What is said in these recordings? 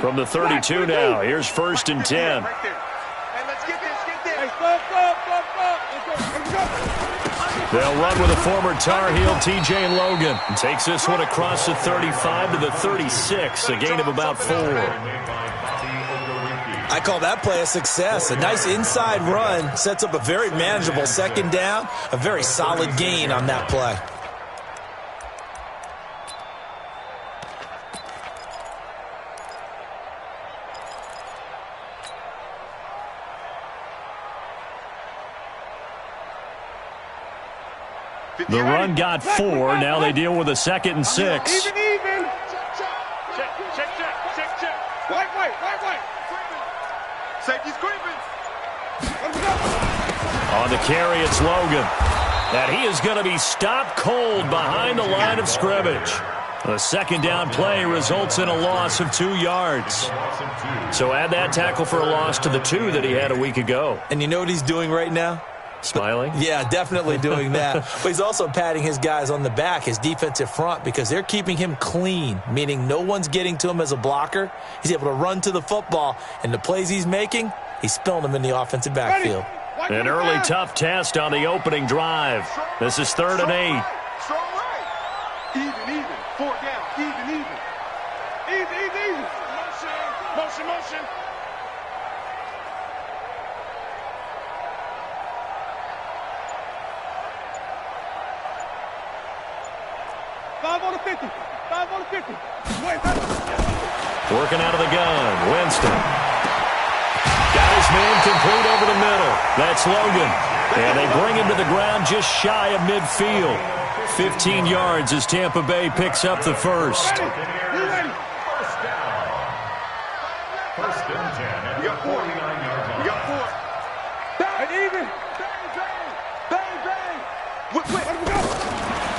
From the 32 now, here's 1st and 10. They'll run with a former Tar Heel, T.J. Logan. And takes this one across the 35 to the 36, a gain of about 4. I call that play a success. A nice inside run sets up a very manageable 2nd down, a very solid gain on that play. The run got 4. Now they deal with a 2nd and 6. Even. Check. White. Safety's creeping. On the carry, it's Logan. And he is going to be stopped cold behind the line of scrimmage. The 2nd down play results in a loss of 2 yards. So add that tackle for a loss to the 2 that he had a week ago. And you know what he's doing right now? Smiling? Yeah, definitely doing that. But he's also patting his guys on the back, his defensive front, because they're keeping him clean, meaning no one's getting to him as a blocker. He's able to run to the football, and the plays he's making, he's spilling them in the offensive backfield. An early tough test on the opening drive. This is 3rd and 8. Strong right. Even. 4th down. Even. Easy. Motion. 5 on the 50. Working out of the gun. Winston. Got his man complete over the middle. That's Logan. And they bring him to the ground just shy of midfield. 15 yards as Tampa Bay picks up the first. First down. First and 10. We got 49 yards on. We got 4. And even. Bang. Let me go.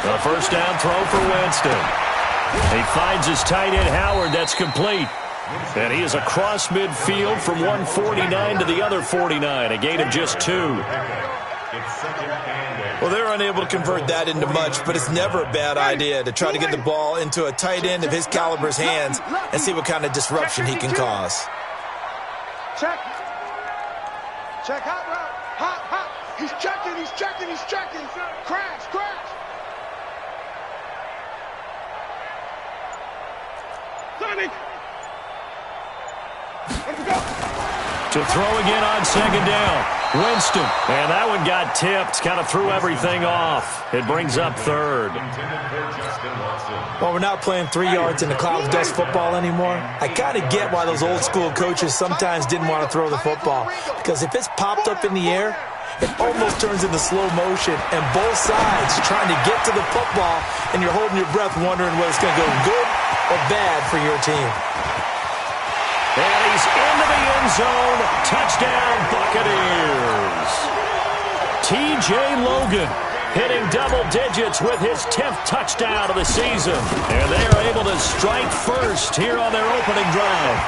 A first down throw for Winston. He finds his tight end Howard. That's complete. And he is across midfield from 149 to the other 49. A gain of just 2. Well, they're unable to convert that into much, but it's never a bad idea to try to get the ball into a tight end of his caliber's hands and see what kind of disruption he can cause. Check hot route. Hot. He's checking. Crash. Sonic. To throw again on 2nd down. Winston. And that one got tipped. Kind of threw everything off. It brings up 3rd. Well, we're not playing 3 yards in a cloud of dust football anymore. I kind of get why those old school coaches sometimes didn't want to throw the football. Because if it's popped up in the air, it almost turns into slow motion. And both sides trying to get to the football, and you're holding your breath wondering whether it's going to go good or bad for your team. And he's into the end zone. Touchdown, Buccaneers. T.J. Logan hitting double digits with his 10th touchdown of the season. And they are able to strike first here on their opening drive.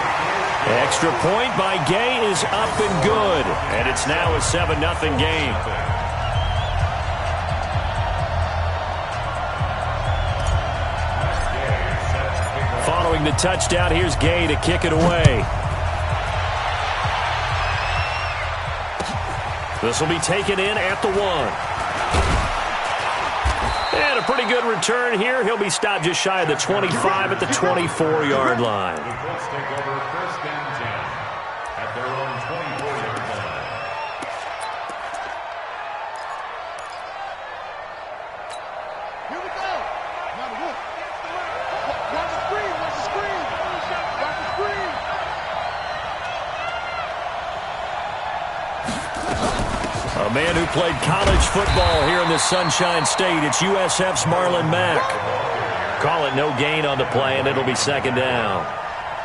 Extra point by Gay is up and good. And it's now a 7-0 game. Following the touchdown, here's Gay to kick it away. This will be taken in at the 1. And a pretty good return here. He'll be stopped just shy of the 25 at the 24-yard line. Let's take over 1st and 10 at their own 24-yard line. Here we go. Now the look. Watch the screen. A man who played college football here in the Sunshine State. It's USF's Marlon Mack. Call it no gain on the play, and it'll be 2nd down.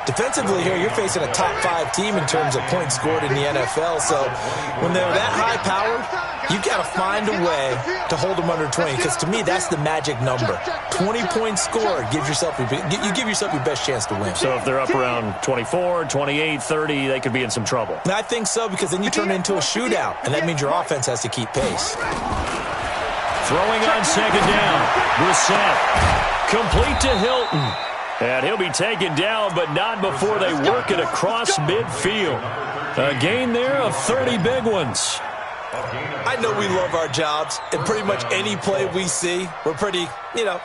Defensively here, you're facing a top 5 team in terms of points scored in the NFL. So when they're that high-powered, You've got to find a way to hold them under 20, because to me, that's the magic number. 20-point score gives yourself you give yourself your best chance to win. So if they're up around 24, 28, 30, they could be in some trouble. And I think so, because then you turn it into a shootout, and that means your offense has to keep pace. Throwing on second down. Brissett. Complete to Hilton. And he'll be taken down, but not before they work it across midfield. A gain there of 30 big ones. I know we love our jobs, and pretty much any play we see, we're pretty,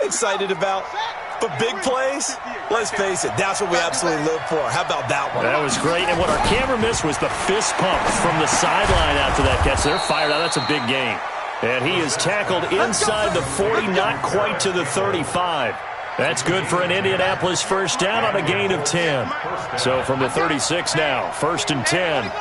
excited about. But big plays, let's face it, that's what we absolutely live for. How about that one? That was great. And what our camera missed was the fist pump from the sideline after that catch. They're fired out. That's a big gain. And he is tackled inside the 40, not quite to the 35. That's good for an Indianapolis first down on a gain of 10. So from the 36 now, 1st and 10.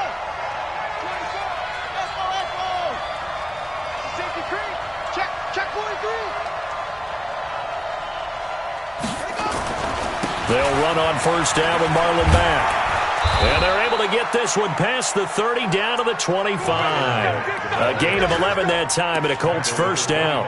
They'll run on first down with Marlon Mack. And they're able to get this one past the 30 down to the 25. A gain of 11 that time and a Colts first down.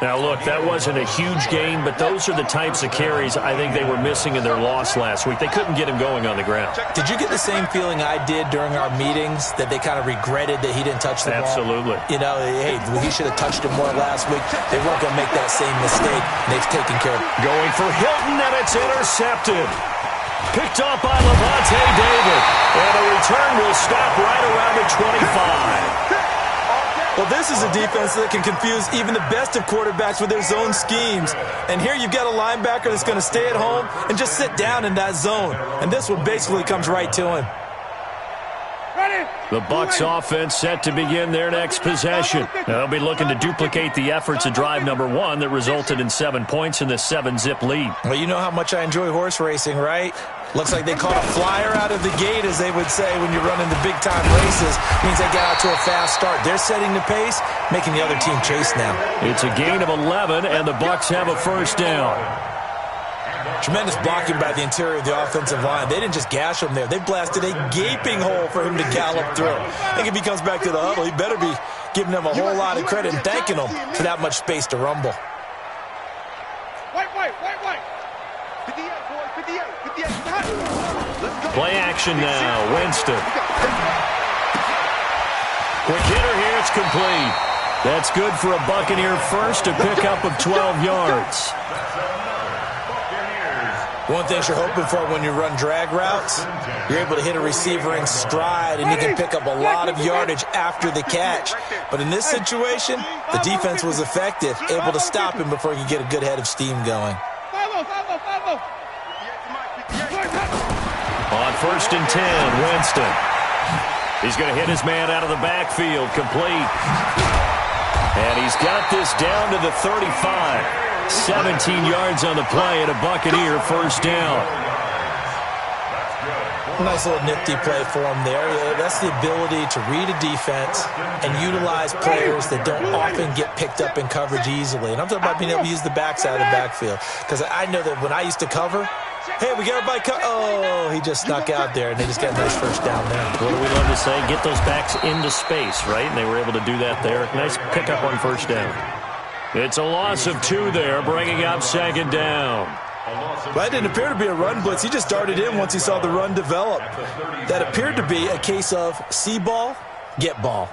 Now, look, that wasn't a huge gain, but those are the types of carries I think they were missing in their loss last week. They couldn't get him going on the ground. Did you get the same feeling I did during our meetings, that they kind of regretted that he didn't touch the ball? Absolutely. Hey, he should have touched him more last week. They weren't going to make that same mistake, and they've taken care of it. Going for Hilton, and it's intercepted. Picked up by Levante David. And the return will stop right around the 25. Well, this is a defense that can confuse even the best of quarterbacks with their zone schemes. And here you've got a linebacker that's going to stay at home and just sit down in that zone. And this one basically comes right to him. The Bucs offense set to begin their next possession. They'll be looking to duplicate the efforts of drive number 1 that resulted in 7 points in the 7-zip lead. Well, you know how much I enjoy horse racing, right? Looks like they caught a flyer out of the gate, as they would say when you're running the big-time races. Means they got out to a fast start. They're setting the pace, making the other team chase now. It's a gain of 11, and the Bucs have a first down. Tremendous blocking by the interior of the offensive line. They didn't just gash him there. They blasted a gaping hole for him to gallop through. I think if he comes back to the huddle, he better be giving them a whole lot of credit and thanking them for that much space to rumble. Play action now. Winston. Quick hitter here. It's complete. That's good for a Buccaneer first, a pickup of 12 yards. One thing you're hoping for when you run drag routes, you're able to hit a receiver in stride, and you can pick up a lot of yardage after the catch. But in this situation, the defense was effective, able to stop him before he could get a good head of steam going. On 1st and 10, Winston. He's going to hit his man out of the backfield, complete. And he's got this down to the 35. 17 yards on the play and a Buccaneer first down. Nice little nifty play for him there. Yeah, that's the ability to read a defense and utilize players that don't often get picked up in coverage easily. And I'm talking about being able to use the backside of the backfield. Because I know that when I used to cover, hey, we got everybody oh, he just snuck out there, and they just got a nice first down there. What do we love to say? Get those backs into space, right? And they were able to do that there. Nice pickup on first down. It's a loss of 2 there, bringing up second down. That didn't appear to be a run blitz. He just darted in once he saw the run develop. That appeared to be a case of see ball, get ball.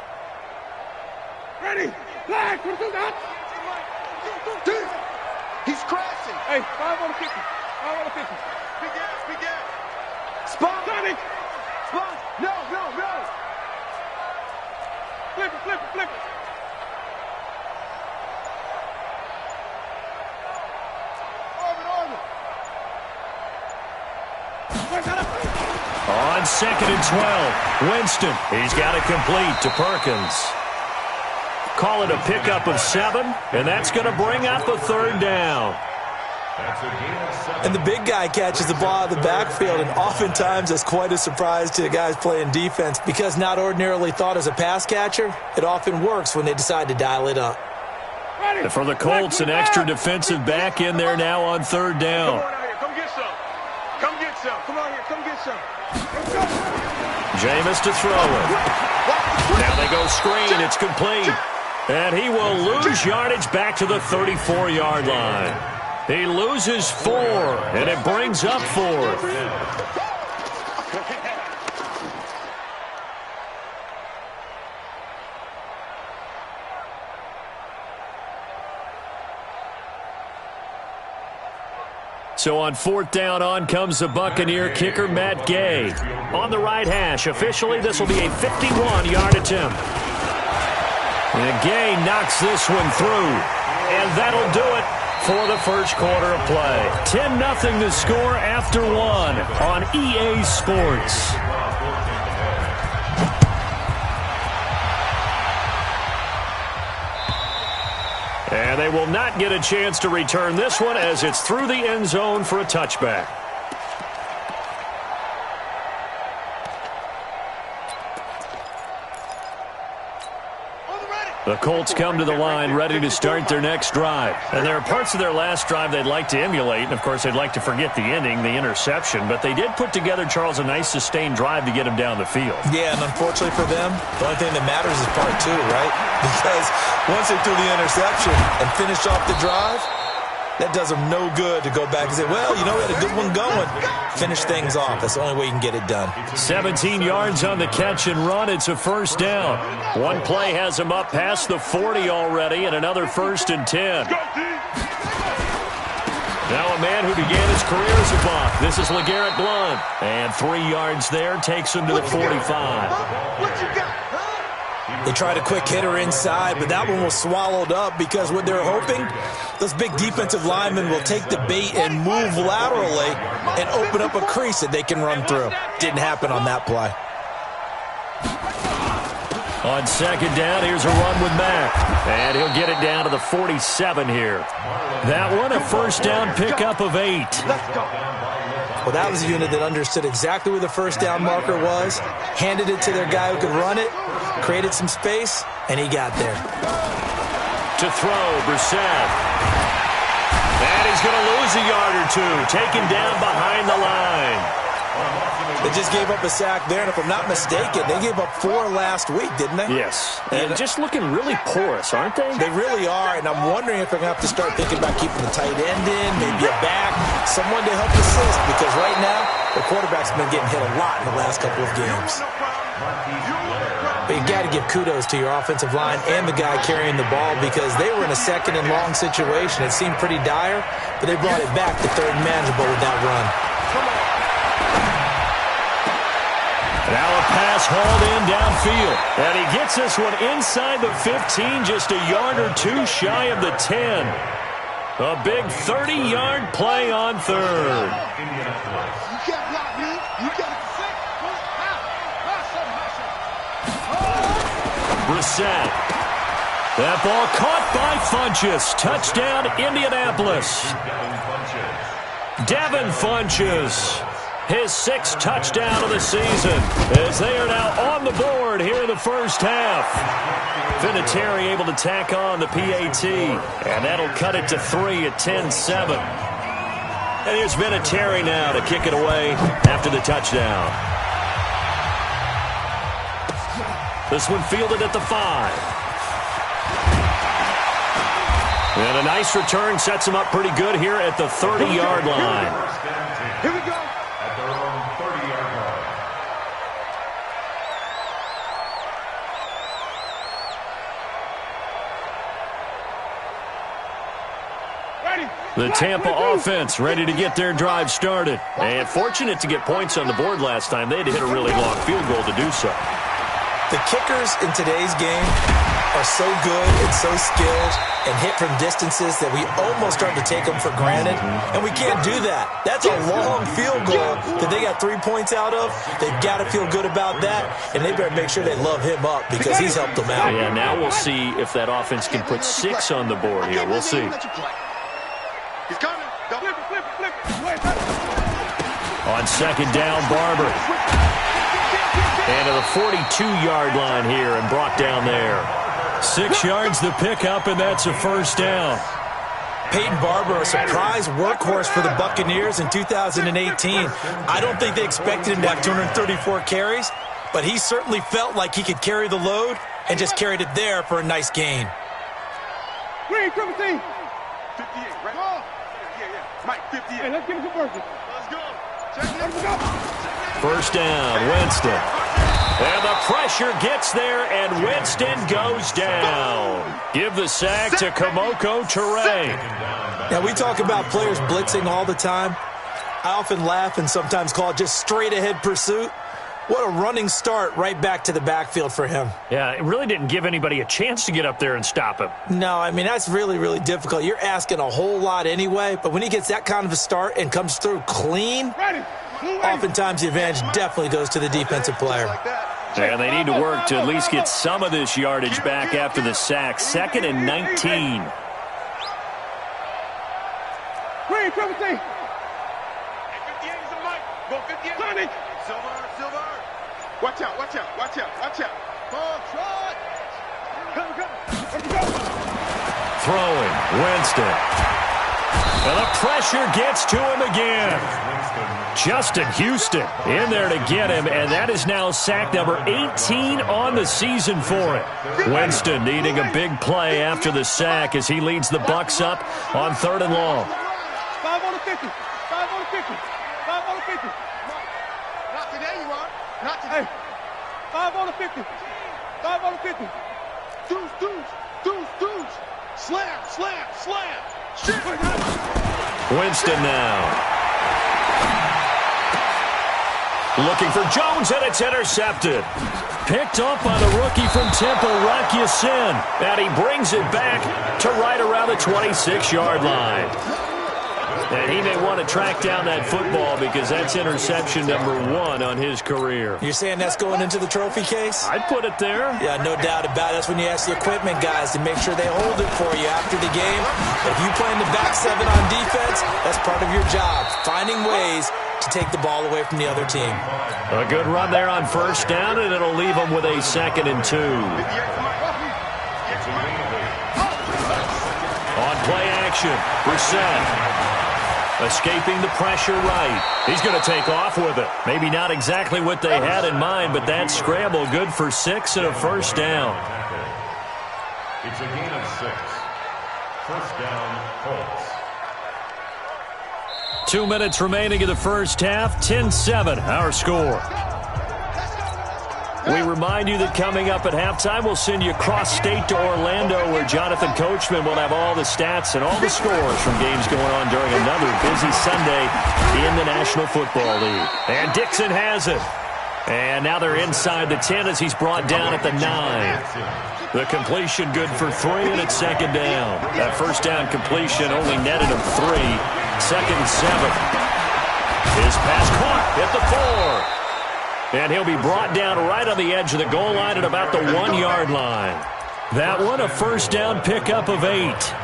Ready? Flag. He's crashing. Hey, 5 on the 50. 5 on the 50. Big gas. Spot. Spot. No. Flip it. On 2nd and 12, Winston. He's got it complete to Perkins. Call it a pickup of 7, and that's going to bring up a 3rd down. And the big guy catches the ball out of the backfield, and oftentimes that's quite a surprise to the guys playing defense, because not ordinarily thought as a pass catcher, it often works when they decide to dial it up. And for the Colts, an extra defensive back in there now on 3rd down. Come on here. Come get some. Jameis to throw it. Now they go screen. It's complete. And he will lose yardage back to the 34-yard line. He loses 4, and it brings up 4th. So on 4th down, on comes the Buccaneer kicker, Matt Gay. On the right hash, officially, this will be a 51-yard attempt. And Gay knocks this one through. And that'll do it for the first quarter of play. 10-0 the score after 1 on EA Sports. And they will not get a chance to return this one as it's through the end zone for a touchback. The Colts come to the line ready to start their next drive. And there are parts of their last drive they'd like to emulate. And, of course, they'd like to forget the ending, the interception. But they did put together, Charles, a nice sustained drive to get him down the field. Yeah, and unfortunately for them, the only thing that matters is part 2, right? Because once they threw the interception and finished off the drive, that does them no good to go back and say, well, you know, we had a good one going. Finish things off. That's the only way you can get it done. 17 yards on the catch and run. It's a first down. One play has him up past the 40 already, and another 1st and 10. Now a man who began his career as a Buck. This is LeGarrette Blount. And 3 yards there takes him to the 45. What you got? They tried a quick hitter inside, but that one was swallowed up because what they're hoping, those big defensive linemen will take the bait and move laterally and open up a crease that they can run through. Didn't happen on that play. On 2nd down, here's a run with Mack. And he'll get it down to the 47 here. That one, a first down pickup of 8. Well, that was a unit that understood exactly where the first down marker was, handed it to their guy who could run it, created some space, and he got there. To throw, Brissett. And he's going to lose a yard or 2, taken down behind the line. They just gave up a sack there, and if I'm not mistaken, they gave up 4 last week, didn't they? Yes. And just looking really porous, aren't they? They really are, and I'm wondering if they're going to have to start thinking about keeping the tight end in, maybe a back, someone to help assist, because right now, the quarterback's been getting hit a lot in the last couple of games. But you got to give kudos to your offensive line and the guy carrying the ball because they were in a 2nd and long situation. It seemed pretty dire, but they brought it back to 3rd and manageable with that run. Now a pass hauled in downfield. And he gets this one inside the 15, just a yard or 2 shy of the 10. A big 30-yard play on 3rd. Brissett. That ball caught by Funchess. Touchdown, Indianapolis. Devin Funchess. His 6th touchdown of the season as they are now on the board here in the first half. Vinatieri able to tack on the PAT, and that'll cut it to 3 at 10-7. And here's Vinatieri now to kick it away after the touchdown. This one fielded at the 5. And a nice return sets him up pretty good here at the 30-yard line. Here we go. At their own 30-yard line. The Tampa offense ready to get their drive started. And fortunate to get points on the board last time. They had to hit a really long field goal to do so. The kickers in today's game are so good and so skilled and hit from distances that we almost start to take them for granted, and we can't do that. That's a long field goal that they got 3 points out of. They've got to feel good about that, and they better make sure they love him up because he's helped them out. Yeah, now we'll see if that offense can put 6 on the board here. We'll see. He's coming. Flip it. On 2nd down, Barber. And to the 42-yard line here and brought down there. 6 yards the pickup, and that's a first down. Peyton Barber, a surprise workhorse for the Buccaneers in 2018. I don't think they expected him to have 234 carries, but he certainly felt like he could carry the load and just carried it there for a nice gain. Green, triple T. 58, right? Go. Yeah. Mike, 58. Hey, let's get him some verses. Let's go. Let's go. First down, Winston. And the pressure gets there, and Winston goes down. Give the sack to Kamoko Toure. Now, we talk about players blitzing all the time. I often laugh and sometimes call it just straight-ahead pursuit. What a running start right back to the backfield for him. Yeah, it really didn't give anybody a chance to get up there and stop him. No, I mean, that's really, really difficult. You're asking a whole lot anyway, but when he gets that kind of a start and comes through clean, oftentimes the advantage definitely goes to the defensive player. And they need to work to at least get some of this yardage back after the sack. 2nd and 19. Green, triple T. 58 is a mic. Go 58. Sonic. Silver. Watch out. Ball trot. Come. Let's go. Throwing, Winston. And the pressure gets to him again. Justin Houston in there to get him, and that is now sack number 18 on the season for it. Winston needing a big play after the sack as he leads the Bucs up on 3rd and long. 5 on the 50. 5 on the 50. 5 on the 50. Not today, you are. Not today. Hey, 5 on the 50. 5 on the 50. Deuce. Slam. Shit. Winston now. Looking for Jones, and it's intercepted. Picked up by the rookie from Temple, Rocky Sin. And he brings it back to right around the 26-yard line. And he may want to track down that football because that's interception number 1 on his career. You're saying that's going into the trophy case? I'd put it there. Yeah, no doubt about it. That's when you ask the equipment guys to make sure they hold it for you after the game. If you play in the back 7 on defense, that's part of your job, finding ways to take the ball away from the other team. A good run there on 1st down, and it'll leave them with a 2nd and 2. On play action, Brissett. Escaping the pressure right. He's going to take off with it. Maybe not exactly what they had in mind, but that scramble good for 6 and a 1st down. It's a gain of 6. 1st down, Colts. 2 minutes remaining in the first half. 10-7, our score. We remind you that coming up at halftime, we'll send you cross-state to Orlando, where Jonathan Coachman will have all the stats and all the scores from games going on during another busy Sunday in the National Football League. And Dixon has it. And now they're inside the 10 as he's brought down at the 9. The completion good for 3, and it's 2nd down. That 1st down completion only netted him 3. 2nd and 7. His pass caught at the 4. And he'll be brought down right on the edge of the goal line at about the 1-yard line. That one, a 1st down pickup of 8.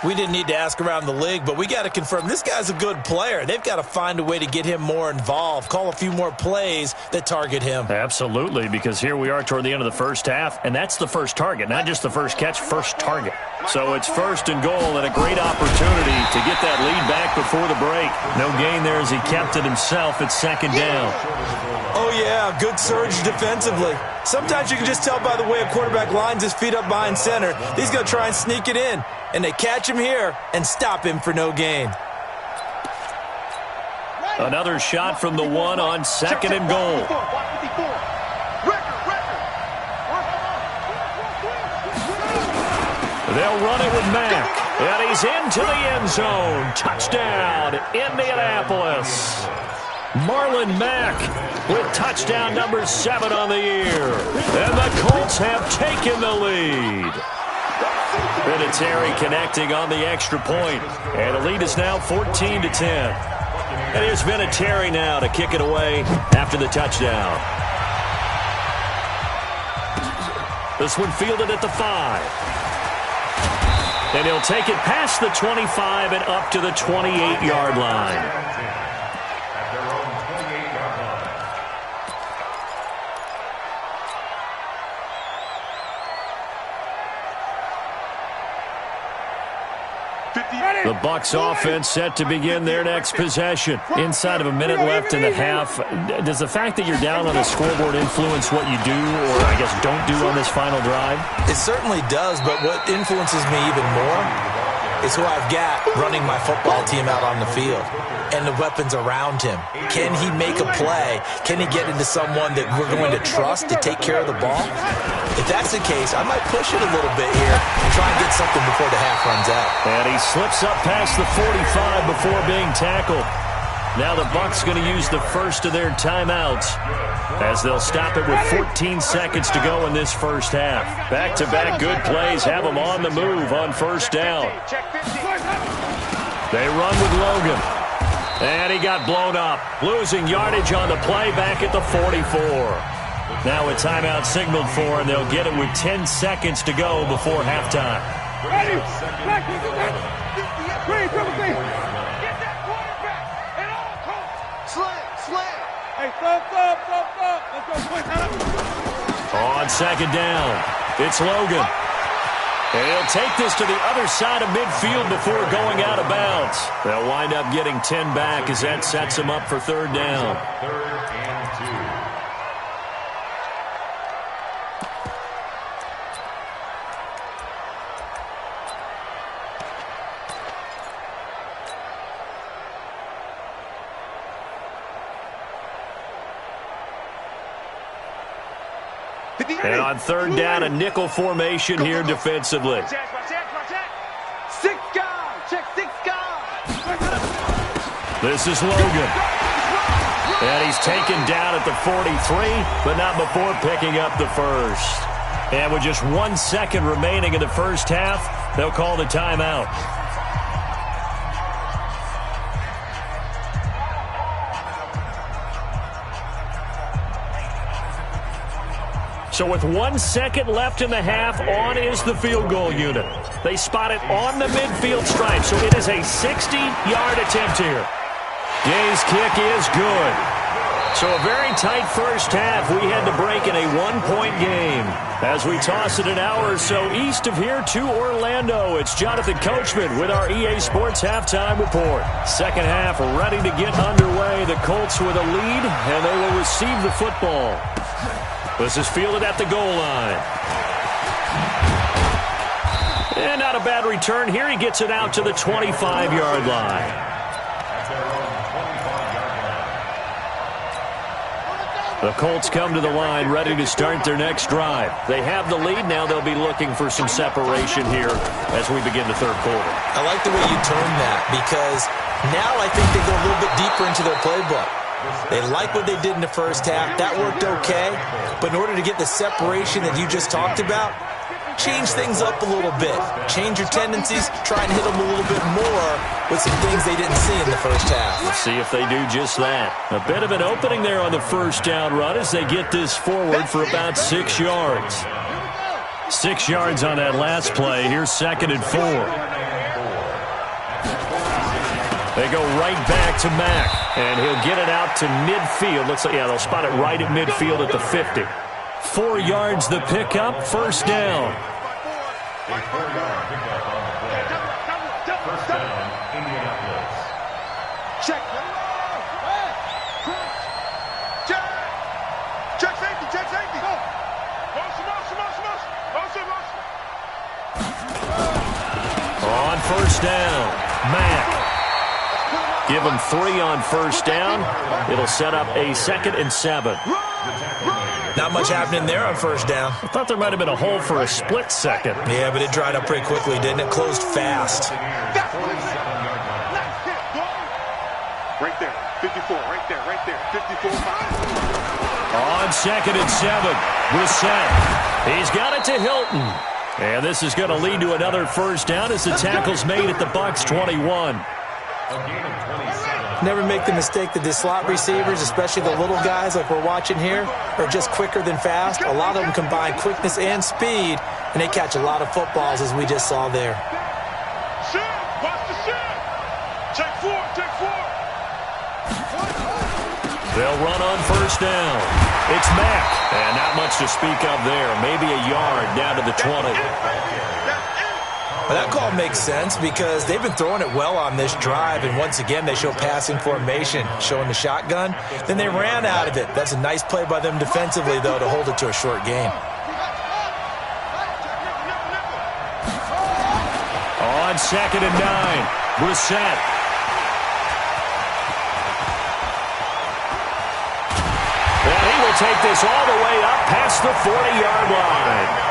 We didn't need to ask around the league, but we got to confirm this guy's a good player. They've got to find a way to get him more involved, call a few more plays that target him. Absolutely, because here we are toward the end of the first half, and that's the first target, not just the first catch, first target. So it's 1st and goal and a great opportunity to get that lead back before the break. No gain there as he kept it himself at 2nd down. Oh, yeah, good surge defensively. Sometimes you can just tell by the way a quarterback lines his feet up behind center. He's going to try and sneak it in. And they catch him here and stop him for no gain. Another shot from the 1 on 2nd and goal. They'll run it with Mack. And he's into the end zone. Touchdown, Indianapolis. Marlon Mack with touchdown number 7 on the year. And the Colts have taken the lead. Vinatieri connecting on the extra point. And the lead is now 14-10. And here's Vinatieri now to kick it away after the touchdown. This one fielded at the 5. And he'll take it past the 25 and up to the 28-yard line. The Bucs offense set to begin their next possession. Inside of a minute left in the half. Does the fact that you're down on the scoreboard influence what you do, or I guess don't do on this final drive? It certainly does, but what influences me even more is who I've got running my football team out on the field and the weapons around him. Can he make a play? Can he get into someone that we're going to trust to take care of the ball? If that's the case, I might push it a little bit here and try and get something before the half runs out. And he slips up past the 45 before being tackled. Now the Bucs going to use the first of their timeouts as they'll stop it with 14 seconds to go in this first half. Back-to-back good plays have them on the move on first down. They run with Logan. And he got blown up, losing yardage on the play back at the 44. Now a timeout signaled for, and they'll get it with 10 seconds to go before halftime. Ready? Green, triple C. Get that quarterback at all costs. Slam. Hey, stop. Let's go, quick. On second down, it's Logan. And he'll take this to the other side of midfield before going out of bounds. They'll wind up getting 10 back as that sets them up for third down. Third and 2. And on third down, a nickel formation here defensively. Watch that. 6 guys. Check 6 guys. This is Logan. And he's taken down at the 43, but not before picking up the first. And with just 1 second remaining in the first half, they'll call the timeout. So with 1 second left in the half, on is the field goal unit. They spot it on the midfield stripe, so it is a 60-yard attempt here. Gay's kick is good. So a very tight first half. We had to break in a 1-point game. As we toss it an hour or so east of here to Orlando, it's Jonathan Coachman with our EA Sports Halftime Report. Second half ready to get underway. The Colts with a lead, and they will receive the football. This is fielded at the goal line. And not a bad return here. He gets it out to the 25-yard line. The Colts come to the line ready to start their next drive. They have the lead. Now they'll be looking for some separation here as we begin the third quarter. I like the way you term that because now I think they go a little bit deeper into their playbook. They like what they did in the first half. That worked okay. But in order to get the separation that you just talked about, change things up a little bit. Change your tendencies. Try and hit them a little bit more with some things they didn't see in the first half. We'll see if they do just that. A bit of an opening there on the first down run as they get this forward for about 6 yards. 6 yards on that last play. Here's 2nd and 4. They go right back to Mack, and he'll get it out to midfield. Looks like, yeah, they'll spot it right at midfield at the 50. 4 yards the pickup, first down. A 4-yard pickup on the play. First down, Indianapolis. Check. Check safety. Go. On first down, Mack. Give them 3 on first down. It'll set up a 2nd and 7. Not much happening there on first down. I thought there might have been a hole for a split second. Yeah, but it dried up pretty quickly, didn't it? Closed fast. Right there. 54. Right there. 54. On 2nd and 7. Brissett. He's got it to Hilton. And this is going to lead to another first down as the tackle's made at the Bucs 21. Never make the mistake that the slot receivers, especially the little guys like we're watching here, are just quicker than fast. A lot of them combine quickness and speed, and they catch a lot of footballs, as we just saw there. Watch the shit. Check 4. They'll run on first down. It's Mack, and not much to speak of there. Maybe a yard down to the 20. Well, that call makes sense because they've been throwing it well on this drive, and once again, they show passing formation, showing the shotgun. Then they ran out of it. That's a nice play by them defensively, though, to hold it to a short game. On 2nd and 9, Brissett. And he will take this all the way up past the 40-yard line.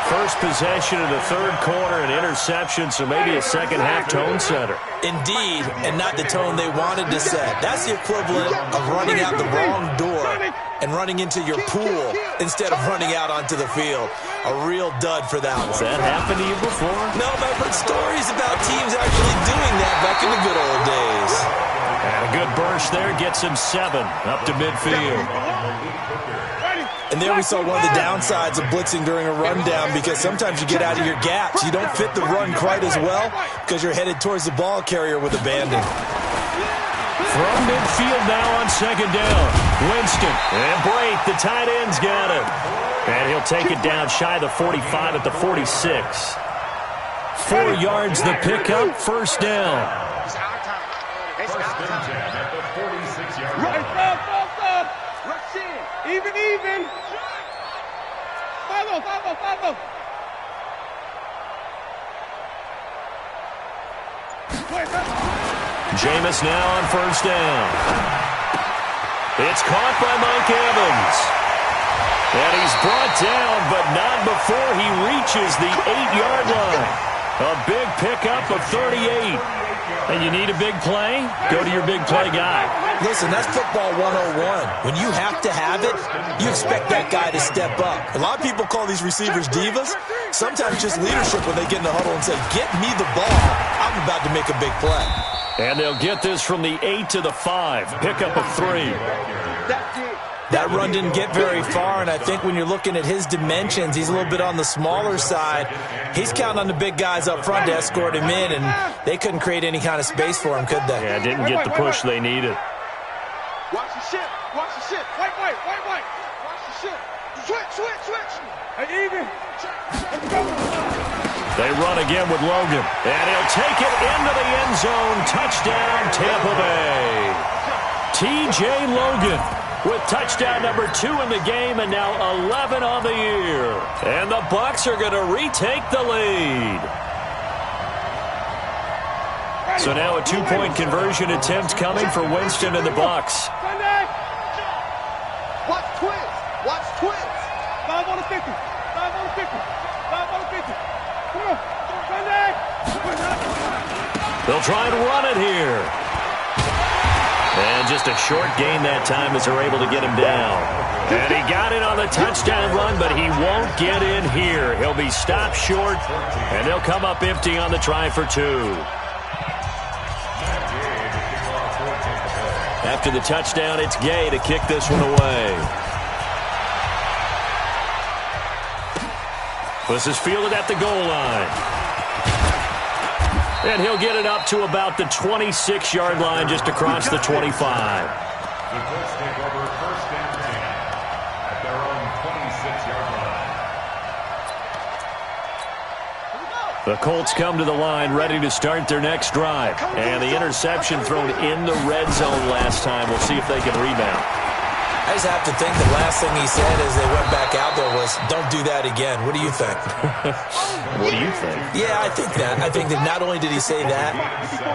First possession of the third quarter, an interception, so maybe a second-half tone setter. Indeed, and not the tone they wanted to set. That's the equivalent of running out the wrong door and running into your pool instead of running out onto the field. A real dud for that one. Has that happened to you before? No, but I've heard stories about teams actually doing that back in the good old days. And a good burst there gets him 7 up to midfield. And there we saw one of the downsides of blitzing during a rundown because sometimes you get out of your gaps. You don't fit the run quite as well because you're headed towards the ball carrier with abandon. From midfield now on 2nd down. Winston and Brate, the tight end's got it. And he'll take it down shy of the 45 at the 46. 4 yards the pickup, first down. First and 10 at the 46-yard line. Right, stop. Rush in. Even. Follow. Jameis now on first down. It's caught by Mike Evans. And he's brought down, but not before he reaches the 8-yard line. A big pickup of 38. And you need a big play? Go to your big play guy. Listen, that's football 101. When you have to have it, you expect that guy to step up. A lot of people call these receivers divas. Sometimes just leadership when they get in the huddle and say, get me the ball. I'm about to make a big play. And they'll get this from the 8 to the 5. Pickup of 3. That run didn't get very far, and I think when you're looking at his dimensions, he's a little bit on the smaller side. He's counting on the big guys up front to escort him in, and they couldn't create any kind of space for him, could they? Yeah, didn't get the push they needed. Watch the shit. White. Watch the shit. Switch. Hey, even. They run again with Logan, and he'll take it into the end zone. Touchdown, Tampa Bay. T.J. Logan with touchdown number 2 in the game, and now 11 on the year. And the Bucs are going to retake the lead. So now a 2-point conversion attempt coming for Winston and the Bucs. Watch twins. 5 on the 50. Come on. Sunday. They'll try and run it here. And just a short gain that time as they're able to get him down. And he got it on the touchdown run, but he won't get in here. He'll be stopped short, and they'll come up empty on the try for 2. After the touchdown, it's Gay to kick this one away. This is fielded at the goal line. And he'll get it up to about the 26-yard line, just across the 25. The Colts take over first and 10 at their own 26-yard line. The Colts come to the line ready to start their next drive. And the interception thrown in the red zone last time. We'll see if they can rebound. I just have to think the last thing he said as they went back out there was, don't do that again. What do you think? What do you think? Yeah, I think that. I think that not only did he say that,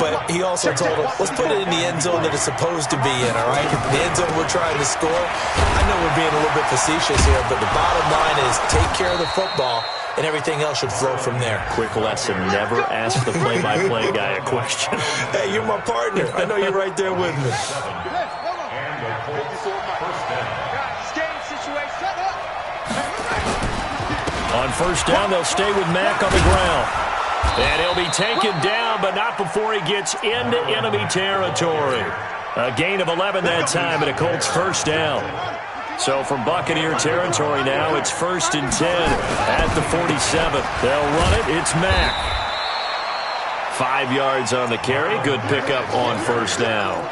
but he also told him, let's put it in the end zone that it's supposed to be in, all right? The end zone we're trying to score. I know we're being a little bit facetious here, but the bottom line is take care of the football, and everything else should flow from there. Quick lesson, never ask the play-by-play guy a question. Hey, you're my partner. I know you're right there with me. And the Colts first down. On first down, they'll stay with Mack on the ground. And he'll be taken down, but not before he gets into enemy territory. A gain of 11 that time, and a Colts first down. So from Buccaneer territory now, it's 1st and 10 at the 47. They'll run it. It's Mack. 5 yards on the carry. Good pickup on first down.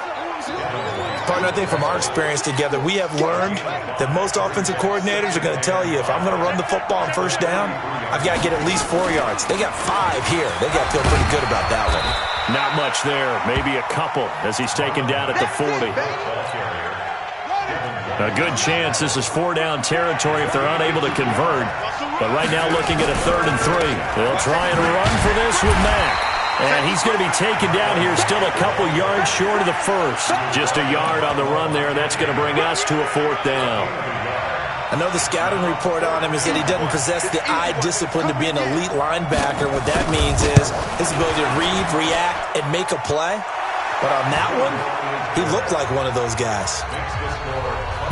Partner, I think from our experience together, we have learned that most offensive coordinators are going to tell you, if I'm going to run the football on first down, I've got to get at least 4 yards. They got 5 here. They got to feel pretty good about that one. Not much there. Maybe a couple as he's taken down at the 40. A good chance this is 4-down territory if they're unable to convert. But right now looking at a 3rd and 3. They'll try and run for this with Mack. And he's going to be taken down here still a couple yards short of the first. Just a yard on the run there. That's going to bring us to a 4th down. I know the scouting report on him is that he doesn't possess the eye discipline to be an elite linebacker. What that means is his ability to read, react, and make a play. But on that one, he looked like one of those guys.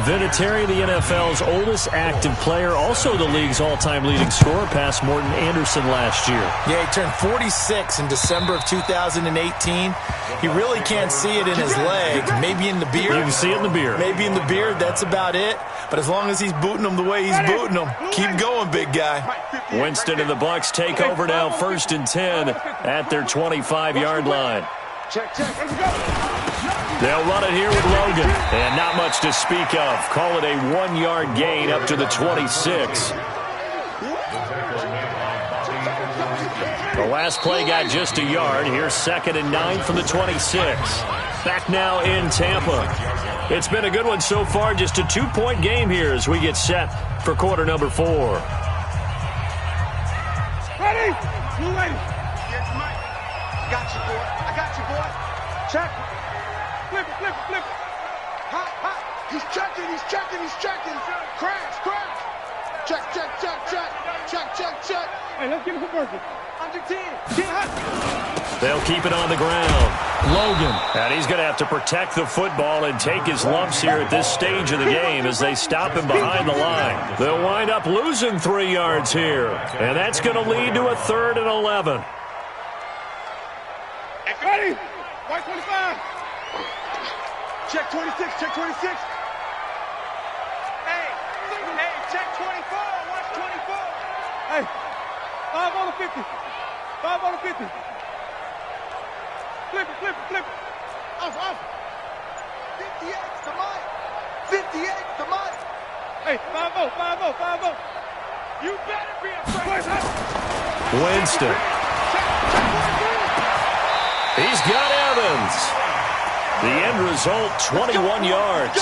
Vinatieri, the NFL's oldest active player, also the league's all-time leading scorer, past Morton Anderson last year. Yeah, he turned 46 in December of 2018. He really can't see it in his leg. Maybe in the beard. You can see it in the beard. Maybe in the beard. That's about it. But as long as he's booting them the way he's booting them, keep going, big guy. Winston and the Bucs take over now, 1st and 10 at their 25-yard line. Check, let's go. They'll run it here with Logan. And not much to speak of. Call it a 1-yard gain up to the 26. The last play got just a yard. Here's 2nd and 9 from the 26. Back now in Tampa. It's been a good one so far. Just a 2-point game here as we get set for quarter number 4. Ready? Blue lady. Yes, Mike. Got you, boy. I got you, boy. Check. Flip it. Hot. He's checking. Crash. Check. Hey, let's get it for Berkeley. Under 10. Get hot. They'll keep it on the ground. Logan. And he's going to have to protect the football and take his lumps here at this stage of the game as they stop him behind the line. They'll wind up losing 3 yards here. And that's going to lead to a 3rd and 11. Ready? White 25. Check 26. Hey, check 24. Watch 24. Hey, 5 on the 50. 5 on the 50. Flip it. Off. 58's the mic. Hey, 5-0. You better be afraid. Winston. He's got Evans. The end result, 21 yards.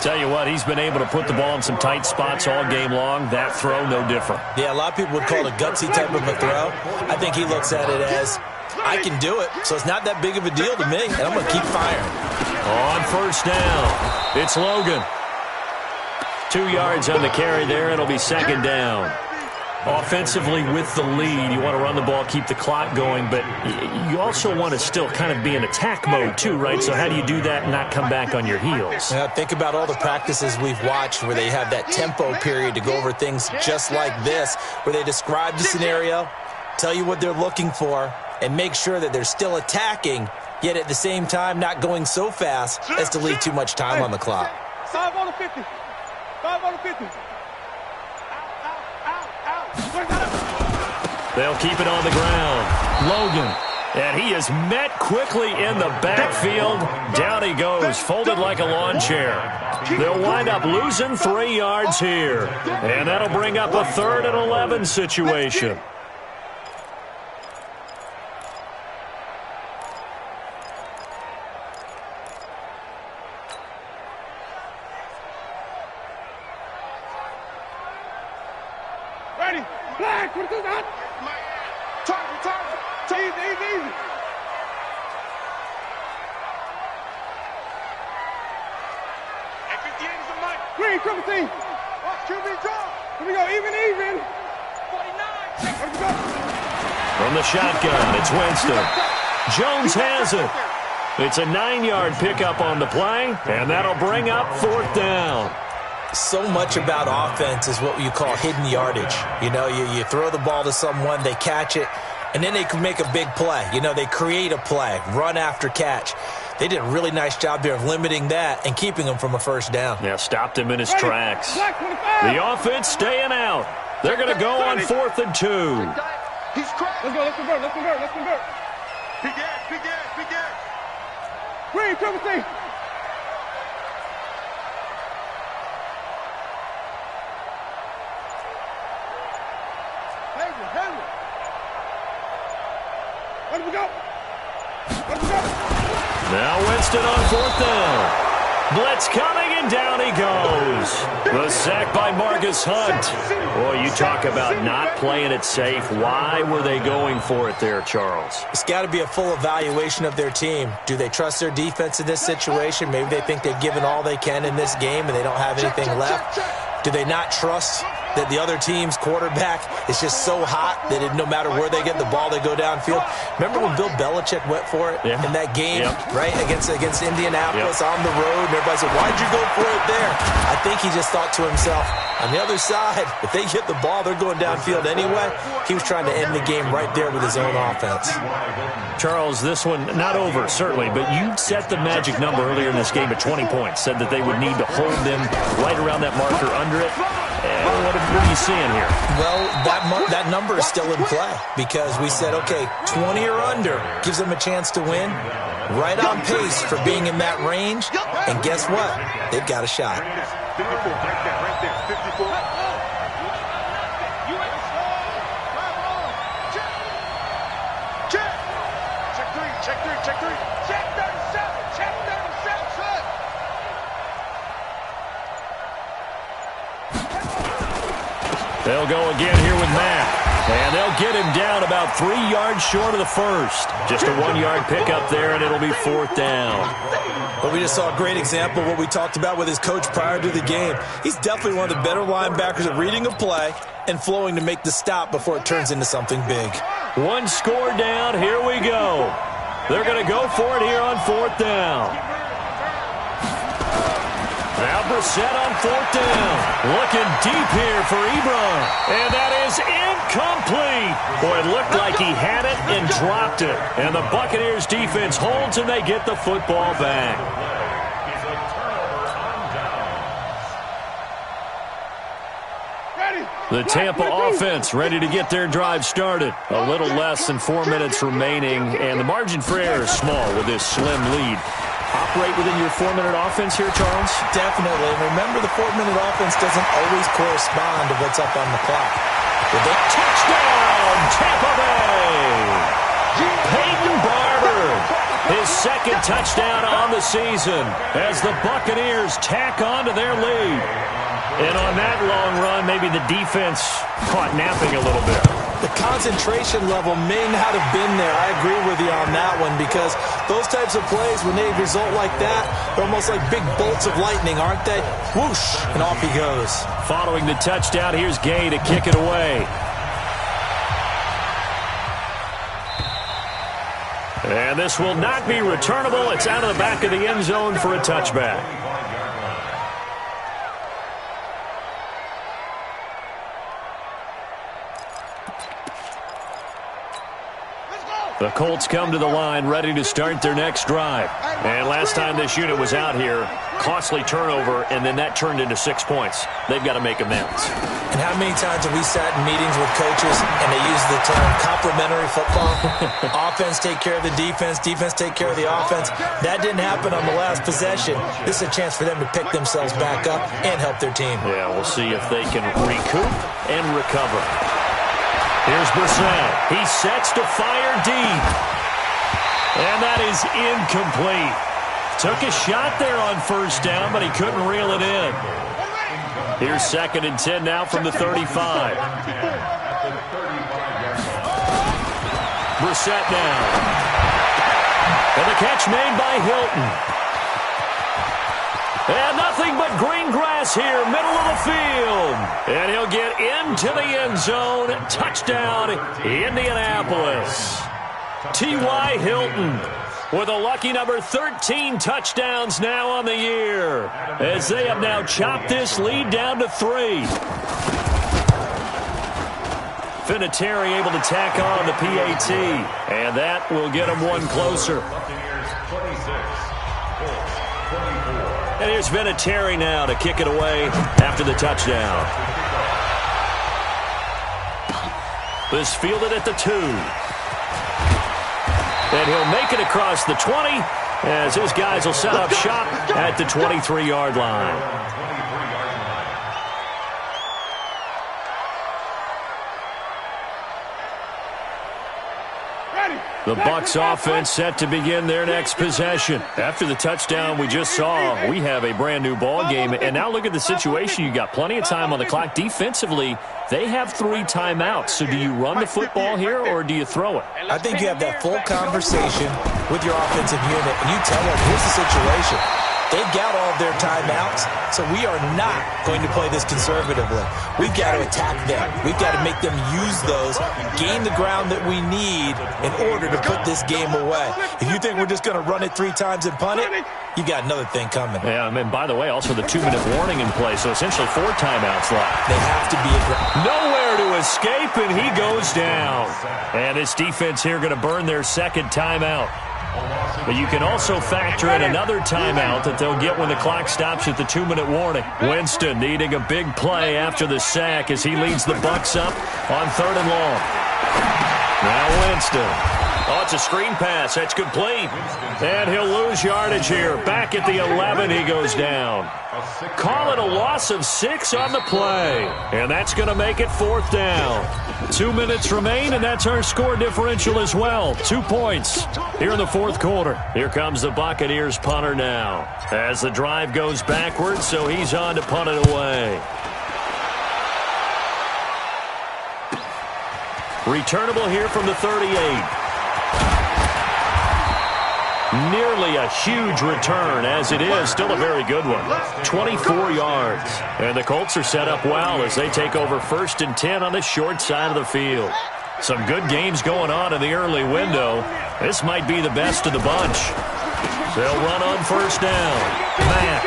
Tell you what, he's been able to put the ball in some tight spots all game long. That throw, no different. Yeah, a lot of people would call it a gutsy type of a throw. I think he looks at it as, I can do it, so it's not that big of a deal to me, and I'm going to keep firing. On 1st down, it's Logan. 2 yards on the carry there. It'll be 2nd down. Offensively with the lead, you want to run the ball, keep the clock going, but you also want to still kind of be in attack mode too, right? So how do you do that and not come back on your heels? Think about all the practices we've watched where they have that tempo period to go over things just like this, where they describe the scenario, tell you what they're looking for, and make sure that they're still attacking, yet at the same time not going so fast as to leave too much time on the clock. 5 on the 50. 5 on the 50. They'll keep it on the ground. Logan. And he is met quickly in the backfield. Down he goes, folded like a lawn chair. They'll wind up losing 3 yards here. And that'll bring up a 3rd and 11 situation. Ready? Flag, what is that? Target. Easy. Hey, 58 is the mic. Green, triple team. Watch QB draw. Here we go, even. 49. Let's go. From the shotgun, it's Winston. Jones has it. It's a 9-yard pickup on the play, and that'll bring up 4th down. So much about offense is what you call hidden yardage. You throw the ball to someone, they catch it, and then they can make a big play. They create a play, run after catch. They did a really nice job there of limiting that and keeping them from a 1st down. Yeah, stopped him in his tracks. The offense staying out. They're going to go on 4th and 2. He's cracked. Let's go, let's convert. Big ass. Read, triple C. Henry. Let him go. Now Winston on fourth down. Blitz coming, and down he goes. The sack by Marcus Hunt. Boy, you talk about not playing it safe. Why were they going for it there, Charles? It's got to be a full evaluation of their team. Do they trust their defense in this situation? Maybe they think they've given all they can in this game and they don't have anything left. Do they not trust that the other team's quarterback is just so hot that no matter where they get the ball, they go downfield? Remember when Bill Belichick went for it in that game, right, against Indianapolis on the road? And everybody said, why'd you go for it there? I think he just thought to himself, on the other side, if they get the ball, they're going downfield anyway. He was trying to end the game right there with his own offense. Charles, this one, not over, certainly, but you set the magic number earlier in this game at 20 points, said that they would need to hold them right around that marker under it. And what are you seeing here? Well, that number is still in play because we said, okay, 20 or under gives them a chance to win. Right on pace for being in that range. And guess what? They've got a shot. 54, right there, 54. Check three. Check 37. Check 37. They'll go again here with Matt. And they'll get him down about 3 yards short of the first. Just a 1-yard pickup there, and it'll be fourth down. Well, we just saw a great example of what we talked about with his coach prior to the game. He's definitely one of the better linebackers at reading a play and flowing to make the stop before it turns into something big. One score down. Here we go. They're going to go for it here on fourth down. Now Brissett on fourth down. Looking deep here for Ebron. And that is incomplete. Boy, it looked like he had it and dropped it. And the Buccaneers defense holds and they get the football back. The Tampa offense ready to get their drive started. A little less than 4 minutes remaining, and the margin for error is small with this slim lead. Operate within your 4-minute offense here, Charles? Definitely. And remember, the 4-minute offense doesn't always correspond to what's up on the clock. With a touchdown, Tampa Bay! Peyton Barber, his second touchdown on the season as the Buccaneers tack on to their lead. And on that long run, maybe the defense caught napping a little bit. The concentration level may not have been there. I agree with you on that one because those types of plays, when they result like that, they're almost like big bolts of lightning, aren't they? Whoosh, and off he goes. Following the touchdown, here's Gay to kick it away. And this will not be returnable. It's out of the back of the end zone for a touchback. The Colts come to the line ready to start their next drive. And last time this unit was out here, costly turnover, and then that turned into 6 points. They've got to make amends. And how many times have we sat in meetings with coaches and they use the term complementary football? Offense take care of the defense, defense take care of the offense. That didn't happen on the last possession. This is a chance for them to pick themselves back up and help their team. Yeah, we'll see if they can recoup and recover. Here's Brissett. He sets to fire deep. And that is incomplete. Took a shot there on first down, but he couldn't reel it in. Here's 2nd and 10 now from the 35. Brissett now. And the catch made by Hilton. And nothing but green grass here, middle of the field. And he'll get into the end zone. Touchdown, Indianapolis. T.Y. Hilton with a lucky number 13 touchdowns now on the year, as they have now chopped this lead down to 3. Vinatieri able to tack on the PAT, and that will get him one closer. And here's Vinatieri now to kick it away after the touchdown. This fielded at the 2. And he'll make it across the 20 as his guys will set up shop at the 23-yard line. The Bucs offense set to begin their next possession. After the touchdown we just saw, we have a brand new ball game. And now look at the situation. You got plenty of time on the clock. Defensively, they have 3 timeouts. So do you run the football here or do you throw it? I think you have that full conversation with your offensive unit, and you tell them, here's the situation. They've got all of their timeouts, so we are not going to play this conservatively. We've got to attack them. We've got to make them use those, gain the ground that we need in order to put this game away. If you think we're just going to run it 3 times and punt it, you got another thing coming. Yeah, and by the way, also the 2-minute warning in play, so essentially 4 timeouts left. They have to be aggressive. Nowhere to escape, and he goes down. And this defense here going to burn their second timeout. But you can also factor in another timeout that they'll get when the clock stops at the 2-minute warning. Winston needing a big play after the sack as he leads the Bucs up on 3rd and long. Now Winston. Oh, it's a screen pass. That's complete. And he'll lose yardage here. Back at the 11, he goes down. Call it a loss of 6 on the play. And that's going to make it 4th down. 2 minutes remain, and that's our score differential as well. 2 points here in the 4th quarter. Here comes the Buccaneers punter now. As the drive goes backwards, so he's on to punt it away. Returnable here from the 38. Nearly a huge return, as it is. Still a very good one. 24 yards. And the Colts are set up well as they take over 1st and 10 on the short side of the field. Some good games going on in the early window. This might be the best of the bunch. They'll run on 1st down. Mack.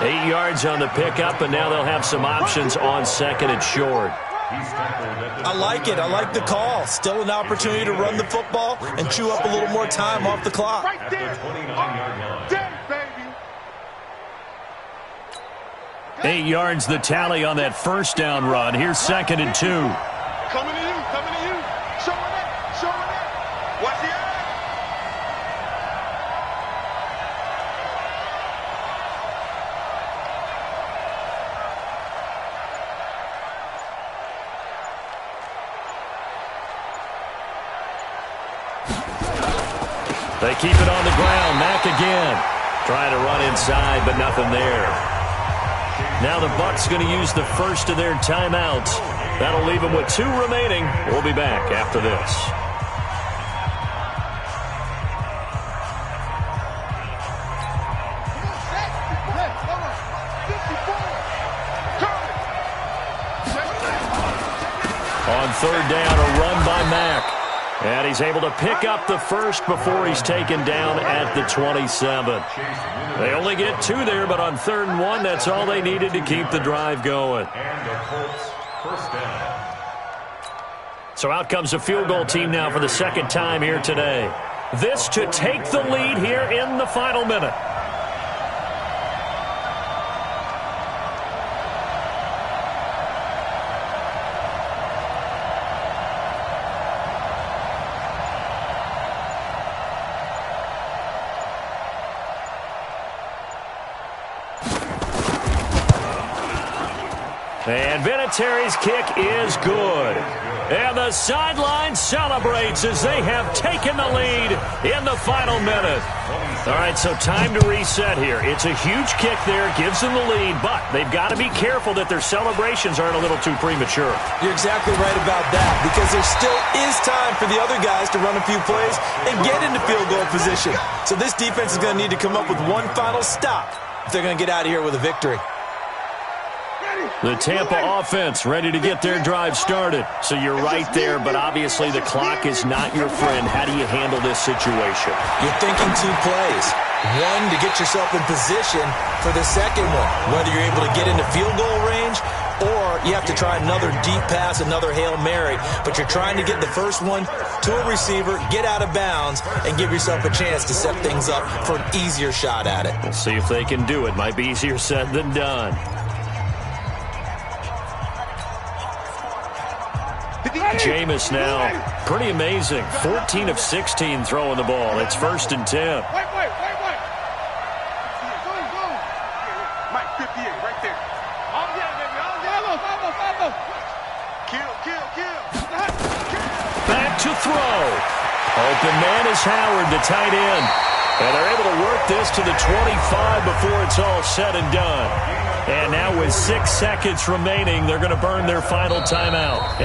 8 yards on the pickup, and now they'll have some options on 2nd and short. I like it. I like the call. Still an opportunity to run the football and chew up a little more time off the clock. Right there. 29-yard line. 8 yards the tally on that 1st down run. Here's 2nd and 2. Coming to you. Coming to you. Showing it. Showing it. Watch the eye. They keep it on the ground. Mack again. Trying to run inside, but nothing there. Now the Bucs going to use the first of their timeouts. That'll leave them with 2 remaining. We'll be back after this. On 3rd down, a run by Mack. And he's able to pick up the first before he's taken down at the 27. They only get 2 there, but on 3rd and 1, that's all they needed to keep the drive going. And the Colts 1st down. So out comes the field goal team now for the 2nd time here today. This to take the lead here in the final minute. And Vinatieri's kick is good. And the sideline celebrates as they have taken the lead in the final minute. All right, so time to reset here. It's a huge kick there, gives them the lead, but they've got to be careful that their celebrations aren't a little too premature. You're exactly right about that, because there still is time for the other guys to run a few plays and get into field goal position. So this defense is going to need to come up with one final stop if they're going to get out of here with a victory. The Tampa offense ready to get their drive started. So you're right there, but obviously the clock is not your friend. How do you handle this situation? You're thinking 2 plays. One, to get yourself in position for the second one, whether you're able to get into field goal range or you have to try another deep pass, another Hail Mary. But you're trying to get the first one to a receiver, get out of bounds, and give yourself a chance to set things up for an easier shot at it. We'll see if they can do it. Might be easier said than done. Jameis now. Pretty amazing. 14 of 16 throwing the ball. It's 1st and 10. Wait. Mike, 58, right there. All day, baby, all day. Follow. Kill. Back to throw. Open man is Howard, the tight end. And they're able to work this to the 25 before it's all said and done. And now with 6 seconds remaining, they're going to burn their final timeout.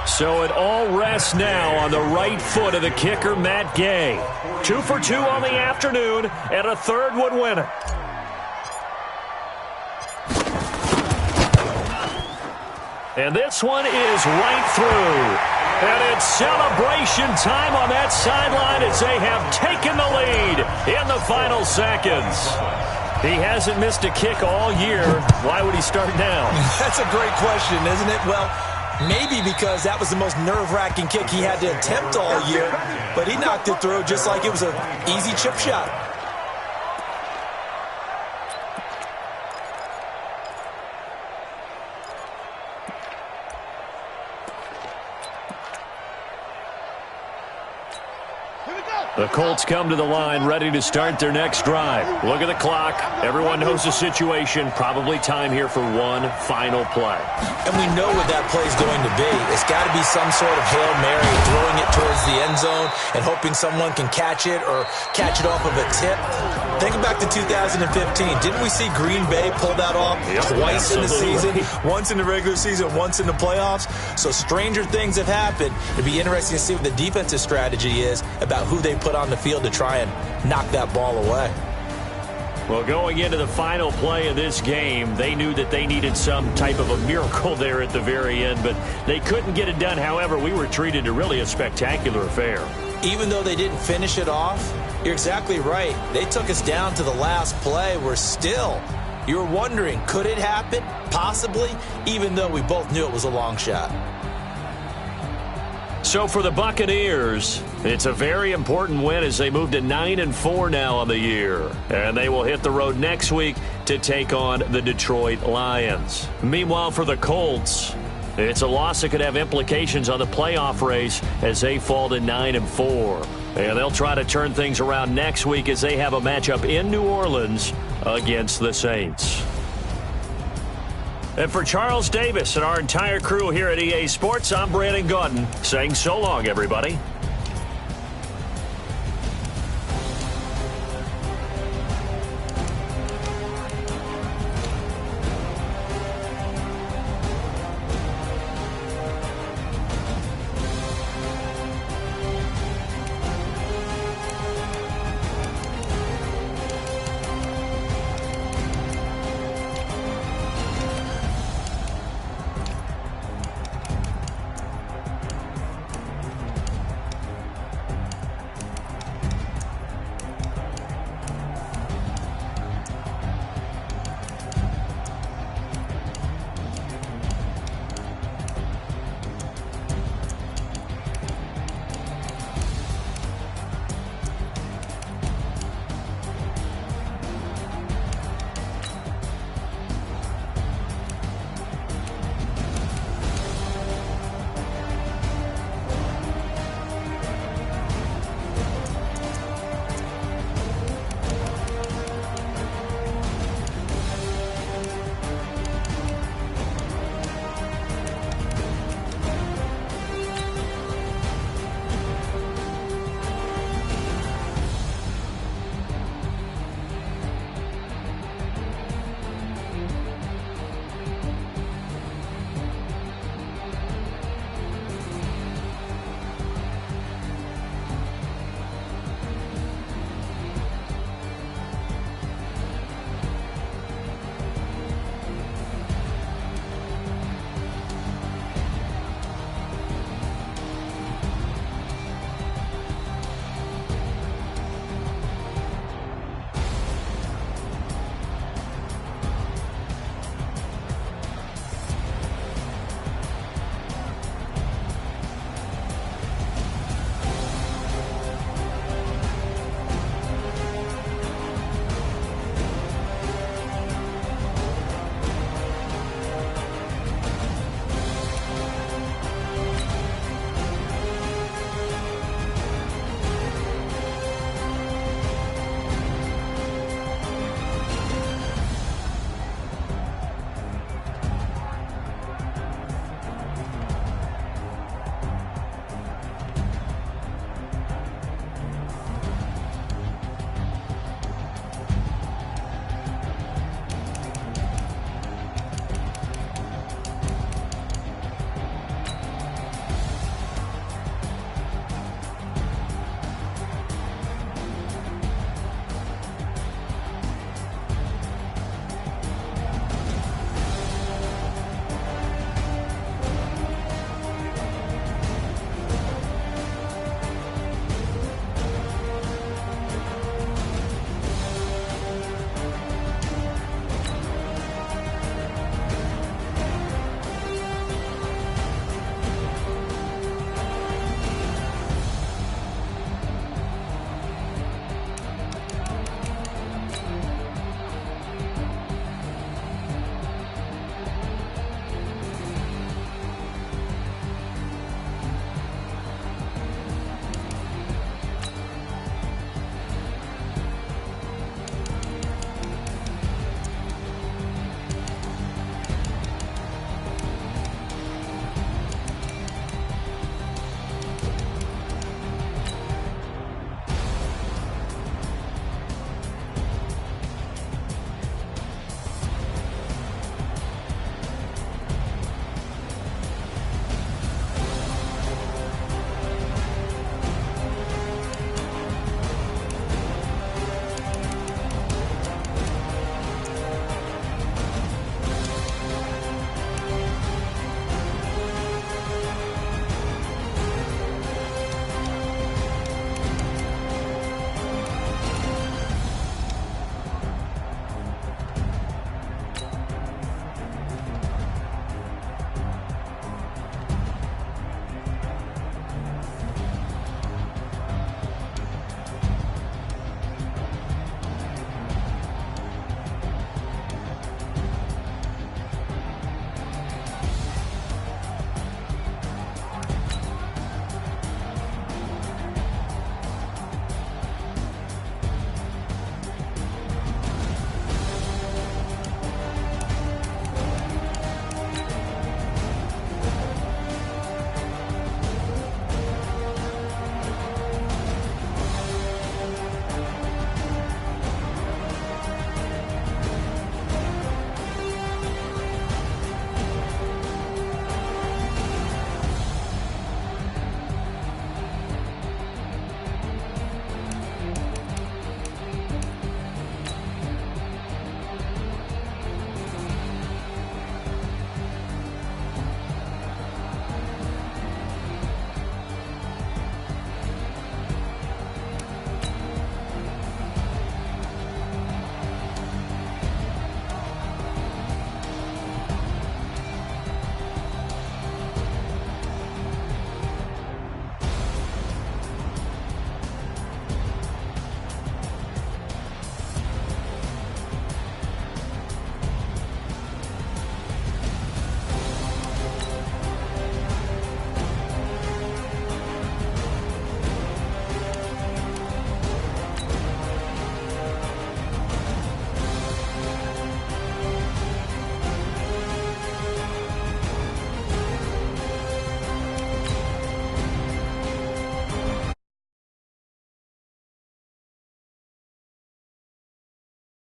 So it all rests now on the right foot of the kicker, Matt Gay. 2 for 2 on the afternoon, and a third would win it. And this one is right through. And it's celebration time on that sideline as they have taken the lead in the final seconds. He hasn't missed a kick all year. Why would he start now? That's a great question, isn't it? Well, maybe because that was the most nerve-wracking kick he had to attempt all year, but he knocked it through just like it was an easy chip shot. The Colts come to the line ready to start their next drive. Look at the clock. Everyone knows the situation. Probably time here for one final play. And we know what that play is going to be. It's got to be some sort of Hail Mary, throwing it towards the end zone and hoping someone can catch it or catch it off of a tip. Think back to 2015. Didn't we see Green Bay pull that off twice in the season? Once in the regular season, once in the playoffs. So stranger things have happened. It'd be interesting to see what the defensive strategy is about who they put on the field to try and knock that ball away. Well, going into the final play of this game, they knew that they needed some type of a miracle there at the very end, but they couldn't get it done. However, we were treated to really a spectacular affair. Even though they didn't finish it off, you're exactly right. They took us down to the last play. You were wondering, could it happen? Possibly, even though we both knew it was a long shot. So for the Buccaneers, it's a very important win as they move to 9-4 now on the year. And they will hit the road next week to take on the Detroit Lions. Meanwhile, for the Colts, it's a loss that could have implications on the playoff race as they fall to 9-4. And they'll try to turn things around next week as they have a matchup in New Orleans against the Saints. And for Charles Davis and our entire crew here at EA Sports, I'm Brandon Gaudin saying so long, everybody.